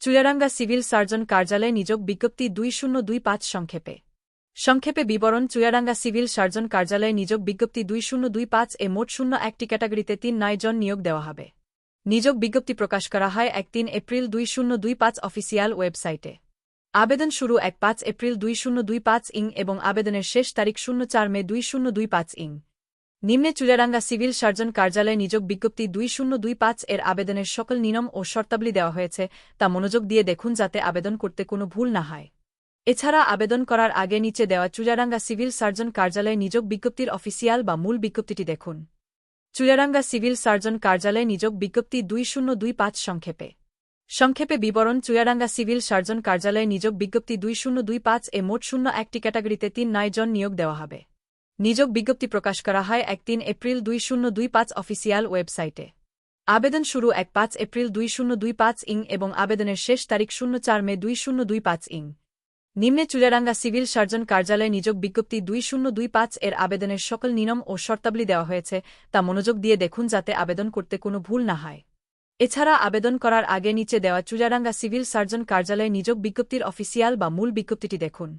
Chuadanga civil surgeon কার্যালয়ে নিয়োগ বিজ্ঞপ্তি 2025 সংক্ষেপে বিবরণ চুয়াডাঙ্গা সিভিল সার্জন কার্যালয়ে নিয়োগ বিজ্ঞপ্তি 2025 এ মোট 01টি ক্যাটাগরিতে 9 জন নিয়োগ দেওয়া হবে। নিয়োগ বিজ্ঞপ্তি প্রকাশ করা হয় 3 এপ্রিল 2025 অফিসিয়াল ওয়েবসাইটে। আবেদন শুরু 5 এপ্রিল 2025 এবং আবেদনের শেষ তারিখ 04 মে 2025 নিম্নে চুয়াডাঙ্গা সিভিল সার্জন কার্যালয়ে নিয়োগ বিজ্ঞপ্তি 2025 এর আবেদনের সকল নিয়ম ও শর্তাবলী দেওয়া হয়েছে, তা মনোযোগ দিয়ে দেখুন যাতে আবেদন করতে কোনো ভুল না হয়। এছাড়া আবেদন করার আগে নিচে দেওয়া চুয়াডাঙ্গা সিভিল সার্জন কার্যালয়ে নিয়োগ বিজ্ঞপ্তির অফিসিয়াল বা মূল বিজ্ঞপ্তিটি দেখুন। চুয়াডাঙ্গা সিভিল সার্জন কার্যালয়ে নিয়োগ বিজ্ঞপ্তি 2025 সংক্ষেপে বিবরণ চুয়াডাঙ্গা সিভিল সার্জন কার্যালয়ে নিয়োগ বিজ্ঞপ্তি 2025 এ মোট 01টি ক্যাটাগরিতে 9 জন নিয়োগ দেওয়া হবে। নিয়োগ বিজ্ঞপ্তি প্রকাশ করা হয় 3 এপ্রিল 2025 অফিসিয়াল ওয়েবসাইটে। আবেদন শুরু 5 এপ্রিল 2025 এবং আবেদনের শেষ তারিখ 04 মে 2025 নিম্নে চুয়াডাঙ্গা সিভিল সার্জন কার্যালয়ে নিয়োগ বিজ্ঞপ্তি 2025 এর আবেদনের সকল নিয়ম ও শর্তাবলী দেওয়া হয়েছে, তা মনোযোগ দিয়ে দেখুন যাতে আবেদন করতে কোনো ভুল না হয়। এছাড়া আবেদন করার আগে নিচে দেওয়া চুয়াডাঙ্গা সিভিল সার্জন কার্যালয়ে নিয়োগ বিজ্ঞপ্তির অফিসিয়াল বা মূল বিজ্ঞপ্তিটি দেখুন।